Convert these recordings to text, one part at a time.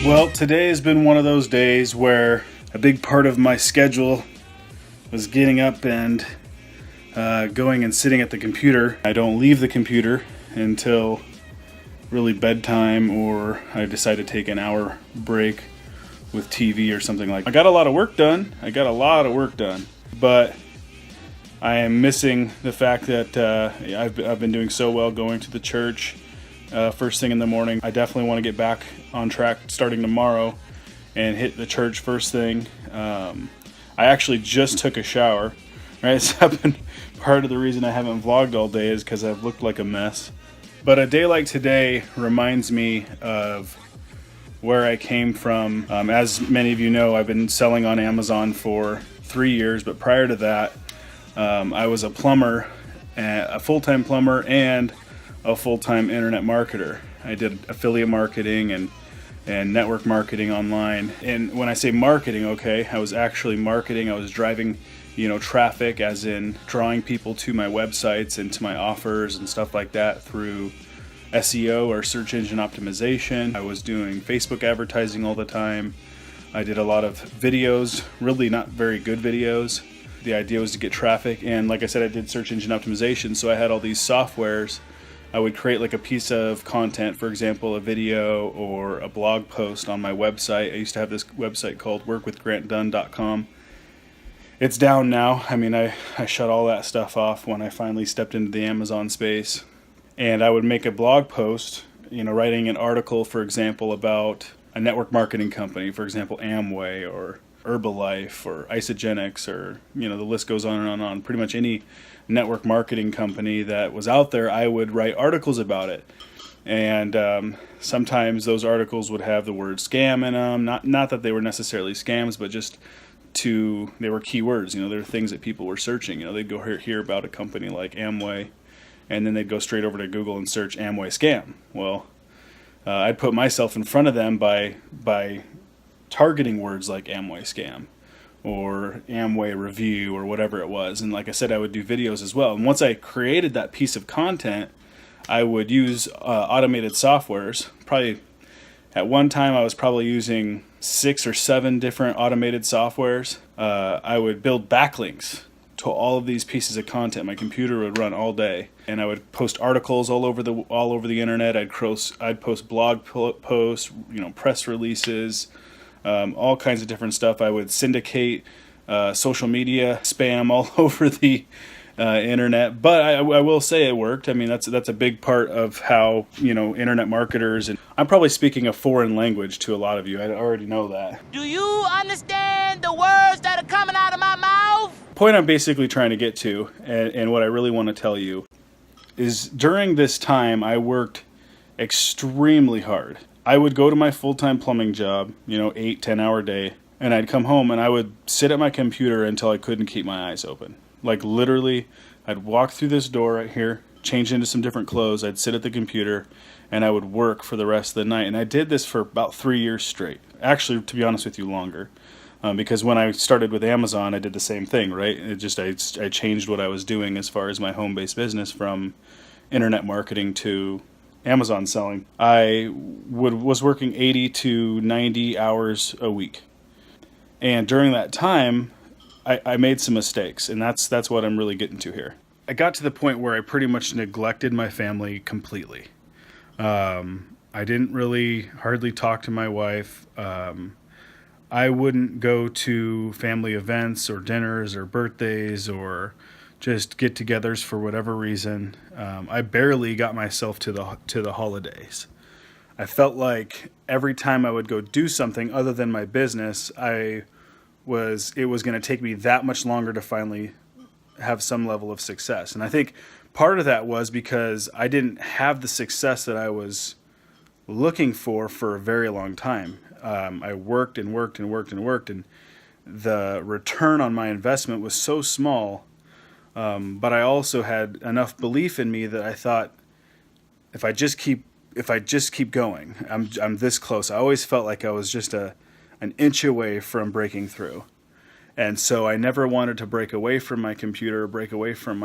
Well, today has been one of those days where a big part of my schedule was getting up and going and sitting at the computer. I don't leave the computer until really bedtime, or I decide to take an hour break with TV or something like that. I got a lot of work done. But I am missing the fact that I've been doing so well going to the church first thing in the morning. I definitely want to get back on track starting tomorrow and hit the church first thing. I actually just took a shower. Right, it's been part of the reason I haven't vlogged all day is because I've looked like a mess. But a day like today reminds me of where I came from. As many of you know, I've been selling on Amazon for 3 years, but prior to that, I was a plumber, a full-time plumber, and a full-time internet marketer. I did affiliate marketing and network marketing online. And when I say marketing, okay, I was actually marketing. I was driving, traffic, as in drawing people to my websites and to my offers and stuff like that through SEO or search engine optimization. I was doing Facebook advertising all the time. I did a lot of videos, really not very good videos. The idea was to get traffic, and like I said, I did search engine optimization, so I had all these softwares. I would create like a piece of content, for example, a video or a blog post on my website. I used to have this website called workwithgrantdunn.com. It's down now. I mean, I shut all that stuff off when I finally stepped into the Amazon space. And I would make a blog post, writing an article, for example, about a network marketing company, for example, Amway or Herbalife or Isagenix, or, the list goes on and on and on. Pretty much any network marketing company that was out there, I would write articles about it. And sometimes those articles would have the word scam in them. Not that they were necessarily scams, but just they were keywords. They're things that people were searching. They'd go hear about a company like Amway, and then they'd go straight over to Google and search Amway scam. Well, I'd put myself in front of them by targeting words like Amway scam or Amway review or whatever it was. And like I said, I would do videos as well. And once I created that piece of content, I would use automated softwares. Probably at one time I was probably using 6 or 7 different automated softwares. I would build backlinks to all of these pieces of content. My computer would run all day, and I would post articles all over the internet. I'd post blog posts, press releases, all kinds of different stuff. I would syndicate social media spam all over the internet. But I will say it worked. I mean, that's a big part of how internet marketers, and I'm probably speaking a foreign language to a lot of you. I already know that. Do you understand the words that are coming out of my mouth? Point I'm basically trying to get to, and what I really want to tell you, is during this time I worked extremely hard. I would go to my full-time plumbing job, 8-10 hour day, and I'd come home and I would sit at my computer until I couldn't keep my eyes open. Like literally, I'd walk through this door right here, change into some different clothes, I'd sit at the computer, and I would work for the rest of the night. And I did this for about 3 years straight. Actually, to be honest with you, longer. Because when I started with Amazon, I did the same thing, right? I changed what I was doing as far as my home-based business from internet marketing to Amazon selling. I was working 80 to 90 hours a week. And during that time, I made some mistakes, and that's what I'm really getting to here. I got to the point where I pretty much neglected my family completely. I didn't really hardly talk to my wife. I wouldn't go to family events or dinners or birthdays or just get-togethers for whatever reason. I barely got myself to the holidays. I felt like every time I would go do something other than my business, it was going to take me that much longer to finally have some level of success. And I think part of that was because I didn't have the success that I was looking for a very long time. I worked and worked and worked and worked, and the return on my investment was so small. But I also had enough belief in me that I thought, if I just keep going, I'm this close. I always felt like I was just an inch away from breaking through. And so I never wanted to break away from my computer, break away from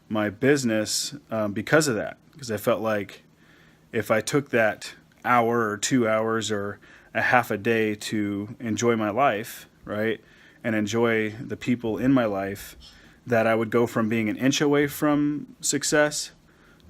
my business because of that. Because I felt like if I took that hour or 2 hours or a half a day to enjoy my life, right? And enjoy the people in my life, that I would go from being an inch away from success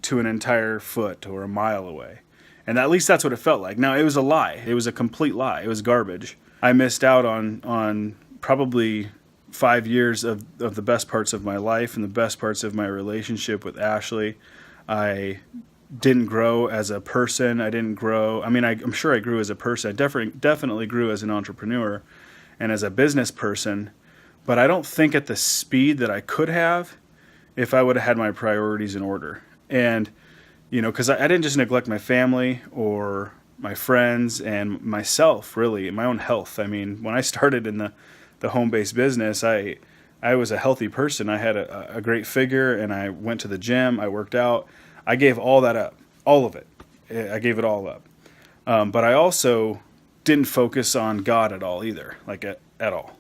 to an entire foot or a mile away. And at least that's what it felt like. Now, it was a lie. It was a complete lie. It was garbage. I missed out on probably 5 years of the best parts of my life and the best parts of my relationship with Ashley. I didn't grow as a person. I didn't grow. I mean, I'm sure I grew as a person. I definitely grew as an entrepreneur and as a business person. But I don't think at the speed that I could have if I would have had my priorities in order. And, because I didn't just neglect my family or my friends and myself, really, my own health. I mean, when I started in the home-based business, I was a healthy person. I had a great figure, and I went to the gym. I worked out. I gave all that up, all of it. I gave it all up. But I also didn't focus on God at all either, like at all.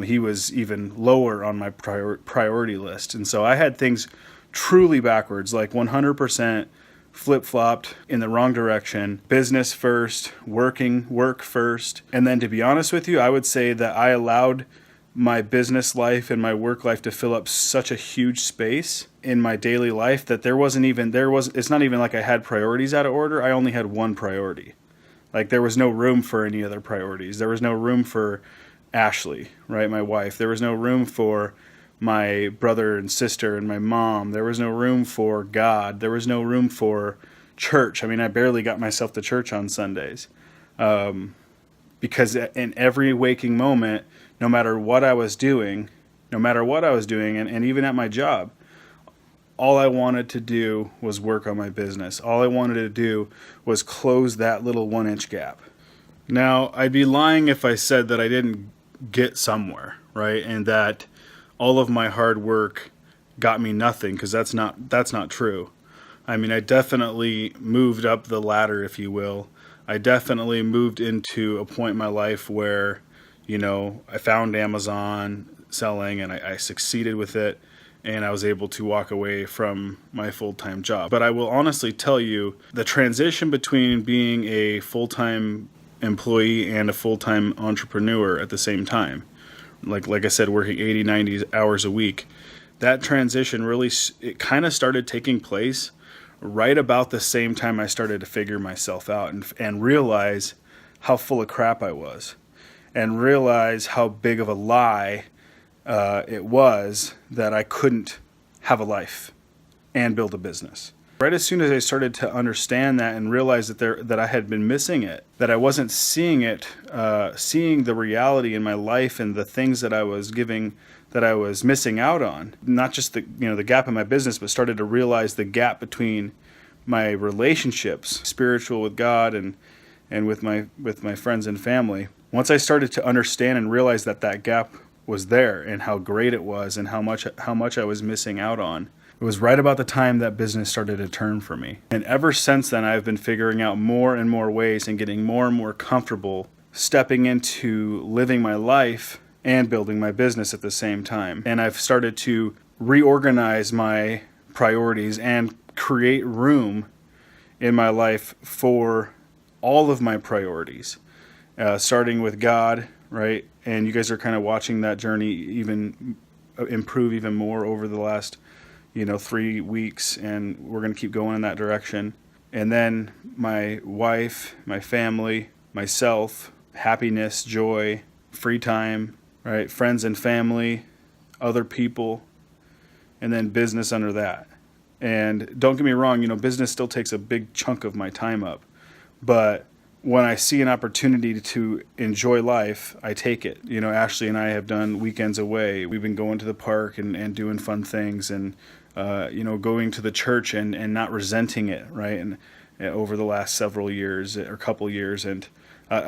He was even lower on my priority list. And so I had things truly backwards, like 100% flip-flopped in the wrong direction. Business first, work first. And then to be honest with you, I would say that I allowed my business life and my work life to fill up such a huge space in my daily life that it's not even like I had priorities out of order. I only had one priority. Like, there was no room for any other priorities. There was no room for Ashley, right? My wife. There was no room for my brother and sister and my mom. There was no room for God. There was no room for church. I mean, I barely got myself to church on Sundays. Because in every waking moment, no matter what I was doing, and even at my job, all I wanted to do was work on my business. All I wanted to do was close that little 1-inch gap. Now, I'd be lying if I said that I didn't get somewhere, right? And that all of my hard work got me nothing, because that's not true. I mean, I definitely moved up the ladder, if you will. I definitely moved into a point in my life where, I found Amazon selling, and I succeeded with it, and I was able to walk away from my full-time job. But I will honestly tell you, the transition between being a full-time employee and a full-time entrepreneur at the same time, like I said, working 80, 90 hours a week, that transition really, it kind of started taking place right about the same time I started to figure myself out and realize how full of crap I was, and realize how big of a lie it was that I couldn't have a life and build a business. Right as soon as I started to understand that and realize that I had been missing it, that I wasn't seeing it, seeing the reality in my life and the things that I was missing out on, not just the gap in my business, but started to realize the gap between my relationships, spiritual with God and with my friends and family. Once I started to understand and realize that gap was there and how great it was and how much I was missing out on, it was right about the time that business started to turn for me. And ever since then, I've been figuring out more and more ways and getting more and more comfortable stepping into living my life and building my business at the same time. And I've started to reorganize my priorities and create room in my life for all of my priorities, starting with God, right? And you guys are kind of watching that journey even improve even more over the last 3 weeks, and we're going to keep going in that direction. And then my wife, my family, myself, happiness, joy, free time, right? Friends and family, other people, and then business under that. And don't get me wrong, business still takes a big chunk of my time up. But when I see an opportunity to enjoy life, I take it. Ashley and I have done weekends away. We've been going to the park and doing fun things, and going to the church and not resenting it, right? And over the last several years or couple years, and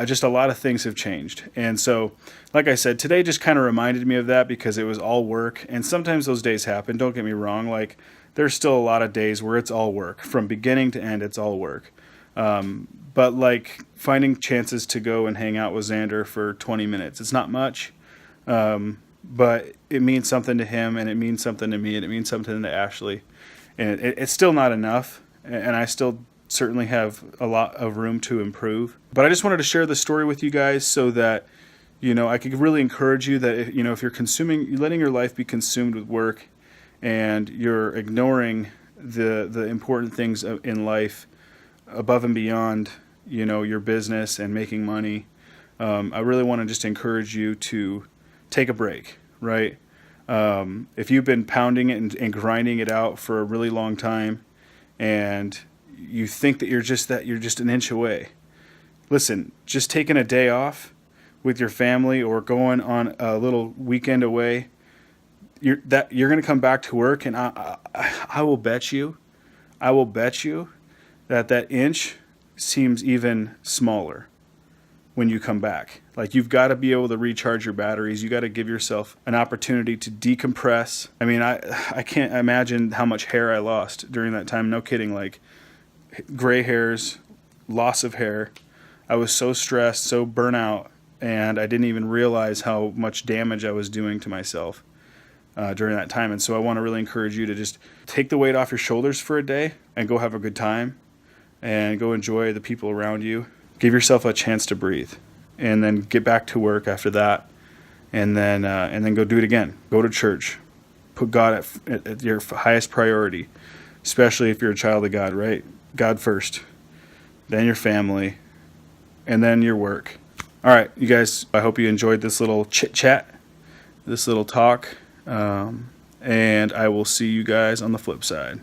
just a lot of things have changed. And so, like I said, today just kind of reminded me of that, because it was all work. And sometimes those days happen. Don't get me wrong. Like, there's still a lot of days where it's all work. From beginning to end, it's all work. But like finding chances to go and hang out with Xander for 20 minutes, it's not much. But it means something to him, and it means something to me, and it means something to Ashley. And it's still not enough. And I still certainly have a lot of room to improve. But I just wanted to share the story with you guys so that, I could really encourage you that, if you're letting your life be consumed with work and you're ignoring the important things in life above and beyond, your business and making money, I really want to just encourage you to take a break, right? If you've been pounding it and grinding it out for a really long time and you think that you're just an inch away, listen, just taking a day off with your family or going on a little weekend away, you're going to come back to work, and I will bet you that inch seems even smaller when you come back. Like, you've got to be able to recharge your batteries. You got to give yourself an opportunity to decompress. I mean, I can't imagine how much hair I lost during that time. No kidding. Like, gray hairs, loss of hair. I was so stressed, so burnt out, and I didn't even realize how much damage I was doing to myself during that time. And so I want to really encourage you to just take the weight off your shoulders for a day and go have a good time and go enjoy the people around you. Give yourself a chance to breathe, and then get back to work after that, and then go do it again. Go to church. Put God at your highest priority, especially if you're a child of God, right? God first, then your family, and then your work. All right, you guys, I hope you enjoyed this little chit-chat, this little talk, and I will see you guys on the flip side.